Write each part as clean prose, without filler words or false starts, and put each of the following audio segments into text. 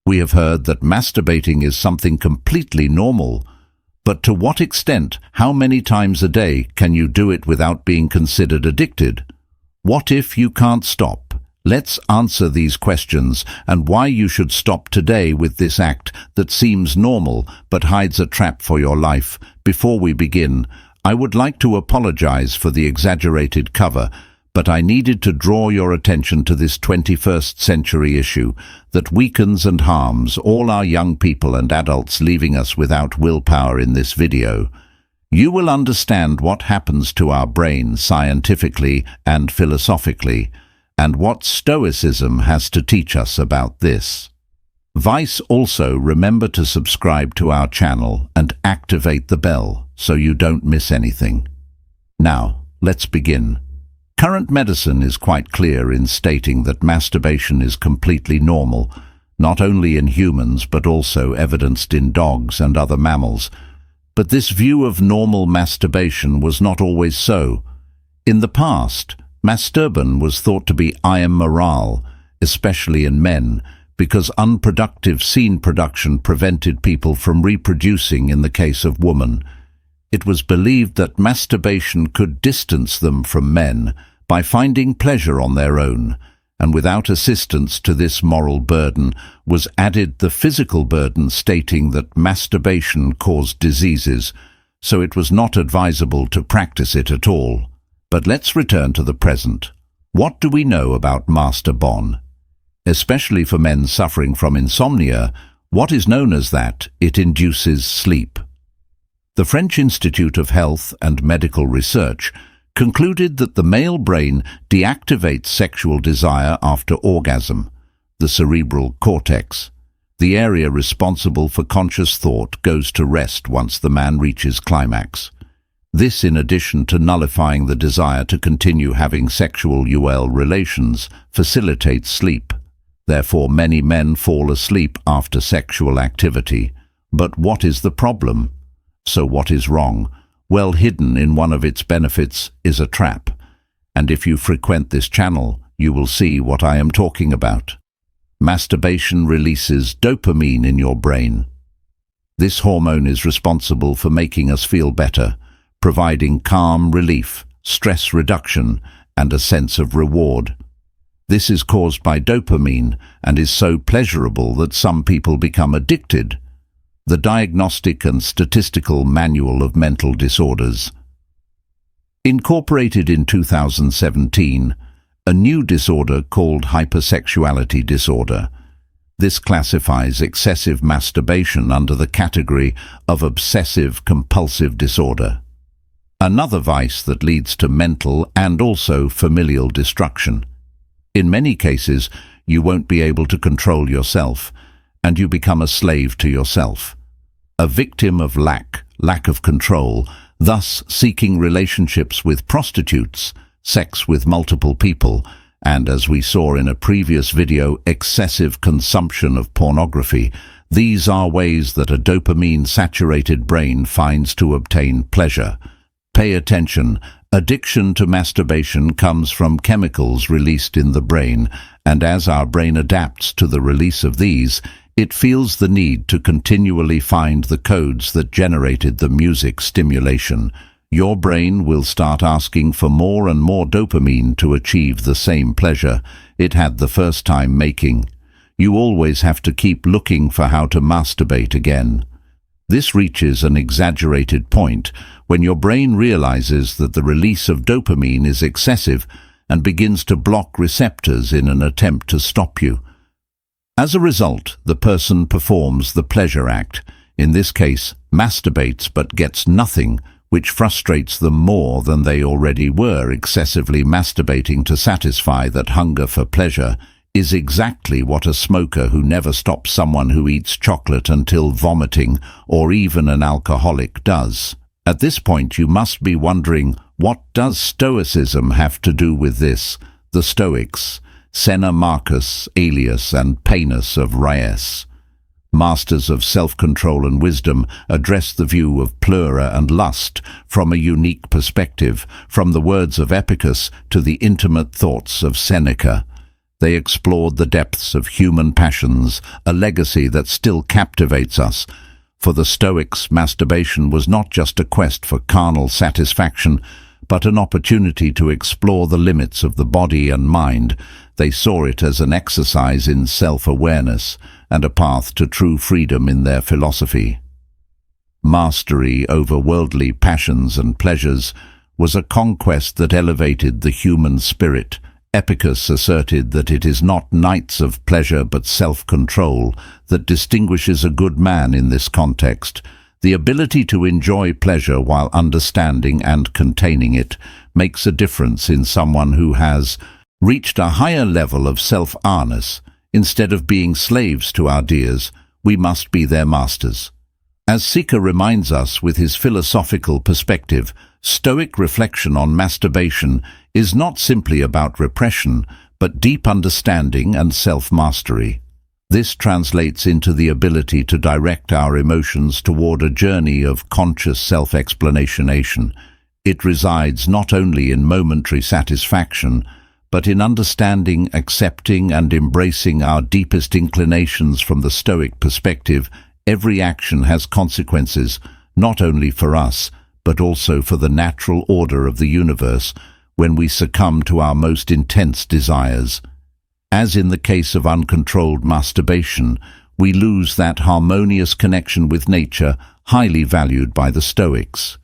We have heard that masturbating is something completely normal, but to what extent, how many times a day can you do it without being considered addicted? What if you can't stop? Let's answer these questions and why you should stop today with this act that seems normal but hides a trap for your life. Before we begin, I would like to apologize for the exaggerated cover, but I needed to draw your attention to this 21st century issue that weakens and harms all our young people and adults, leaving us without willpower. In this video, you will understand what happens to our brain scientifically and philosophically, and what Stoicism has to teach us about this. Vice, also remember to subscribe to our channel and activate the bell so you don't miss anything. Now, let's begin. Current medicine is quite clear in stating that masturbation is completely normal, not only in humans but also evidenced in dogs and other mammals. But this view of normal masturbation was not always so. In the past, masturbation was thought to be immoral, especially in men, because unproductive scene production prevented people from reproducing in the case of women. It was believed that masturbation could distance them from men by finding pleasure on their own, and without assistance to this moral burden was added the physical burden, stating that masturbation caused diseases, so it was not advisable to practice it at all. But let's return to the present. What do we know about masturbation? Especially for men suffering from insomnia, what is known as that it induces sleep. The French Institute of Health and Medical Research concluded that the male brain deactivates sexual desire after orgasm. The cerebral cortex, the area responsible for conscious thought, goes to rest once the man reaches climax. This, in addition to nullifying the desire to continue having sexual relations, facilitates sleep. Therefore, many men fall asleep after sexual activity. But what is the problem? So what is wrong? Well, hidden in one of its benefits is a trap. And if you frequent this channel, you will see what I am talking about. Masturbation releases dopamine in your brain. This hormone is responsible for making us feel better, providing calm relief, stress reduction, and a sense of reward. This is caused by dopamine and is so pleasurable that some people become addicted. The Diagnostic and Statistical Manual of Mental Disorders. Incorporated in 2017, a new disorder called hypersexuality disorder. This classifies excessive masturbation under the category of obsessive-compulsive disorder. Another vice that leads to mental and also familial destruction. In many cases, you won't be able to control yourself, and you become a slave to yourself. A victim of lack of control, thus seeking relationships with prostitutes, sex with multiple people, and, as we saw in a previous video, excessive consumption of pornography. These are ways that a dopamine-saturated brain finds to obtain pleasure. Pay attention. Addiction to masturbation comes from chemicals released in the brain, and as our brain adapts to the release of these, it feels the need to continually find the codes that generated the music stimulation. Your brain will start asking for more and more dopamine to achieve the same pleasure it had the first time making. You always have to keep looking for how to masturbate again. This reaches an exaggerated point when your brain realizes that the release of dopamine is excessive and begins to block receptors in an attempt to stop you. As a result, the person performs the pleasure act, in this case masturbates, but gets nothing, which frustrates them more than they already were. Excessively masturbating to satisfy that hunger for pleasure is exactly what a smoker who never stops, someone who eats chocolate until vomiting, or even an alcoholic does. At this point you must be wondering, what does Stoicism have to do with this? The Stoics, Seneca, Marcus Aurelius and Epictetus of Rhaes, masters of self-control and wisdom, address the view of pleasure and lust from a unique perspective, from the words of Epictetus to the intimate thoughts of Seneca. They explored the depths of human passions, a legacy that still captivates us. For the Stoics, masturbation was not just a quest for carnal satisfaction, but an opportunity to explore the limits of the body and mind. They saw it as an exercise in self-awareness and a path to true freedom in their philosophy. Mastery over worldly passions and pleasures was a conquest that elevated the human spirit. Epictetus asserted that it is not nights of pleasure but self-control that distinguishes a good man in this context. The ability to enjoy pleasure while understanding and containing it makes a difference in someone who has reached a higher level of self-awareness. Instead of being slaves to our ideas, we must be their masters. As Seeker reminds us with his philosophical perspective, Stoic reflection on masturbation is not simply about repression, but deep understanding and self-mastery. This translates into the ability to direct our emotions toward a journey of conscious self-explanation. It resides not only in momentary satisfaction, but in understanding, accepting, and embracing our deepest inclinations. From the Stoic perspective, every action has consequences, not only for us, but also for the natural order of the universe when we succumb to our most intense desires. As in the case of uncontrolled masturbation, we lose that harmonious connection with nature highly valued by the Stoics.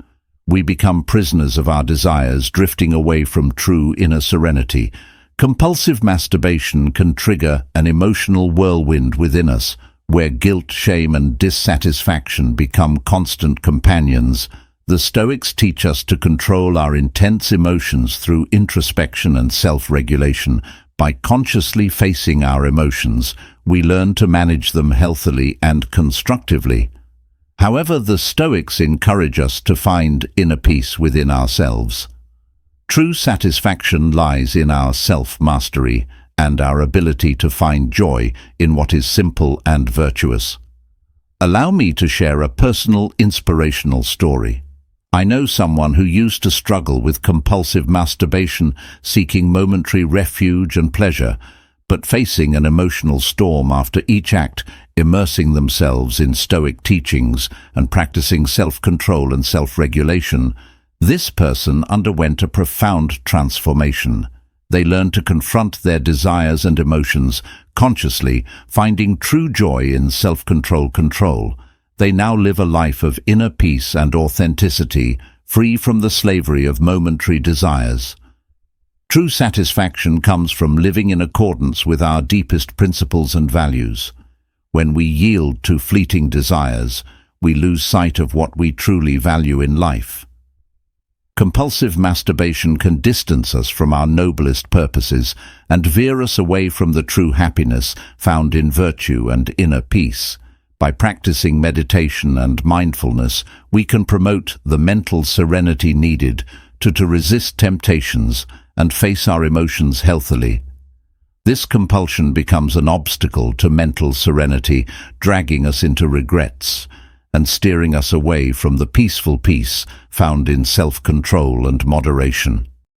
We become prisoners of our desires, drifting away from true inner serenity. Compulsive masturbation can trigger an emotional whirlwind within us, where guilt, shame, and dissatisfaction become constant companions. The Stoics teach us to control our intense emotions through introspection and self-regulation. By consciously facing our emotions, we learn to manage them healthily and constructively. However, the Stoics encourage us to find inner peace within ourselves. True satisfaction lies in our self-mastery and our ability to find joy in what is simple and virtuous. Allow me to share a personal, inspirational story. I know someone who used to struggle with compulsive masturbation, seeking momentary refuge and pleasure, but facing an emotional storm after each act, immersing themselves in Stoic teachings and practicing self-control and self-regulation. This person underwent a profound transformation. They learned to confront their desires and emotions consciously, finding true joy in self-control. They now live a life of inner peace and authenticity, free from the slavery of momentary desires. True satisfaction comes from living in accordance with our deepest principles and values. When we yield to fleeting desires, we lose sight of what we truly value in life. Compulsive masturbation can distance us from our noblest purposes and veer us away from the true happiness found in virtue and inner peace. By practicing meditation and mindfulness, we can promote the mental serenity needed to resist temptations and face our emotions healthily. This compulsion becomes an obstacle to mental serenity, dragging us into regrets and steering us away from the peaceful peace found in self-control and moderation.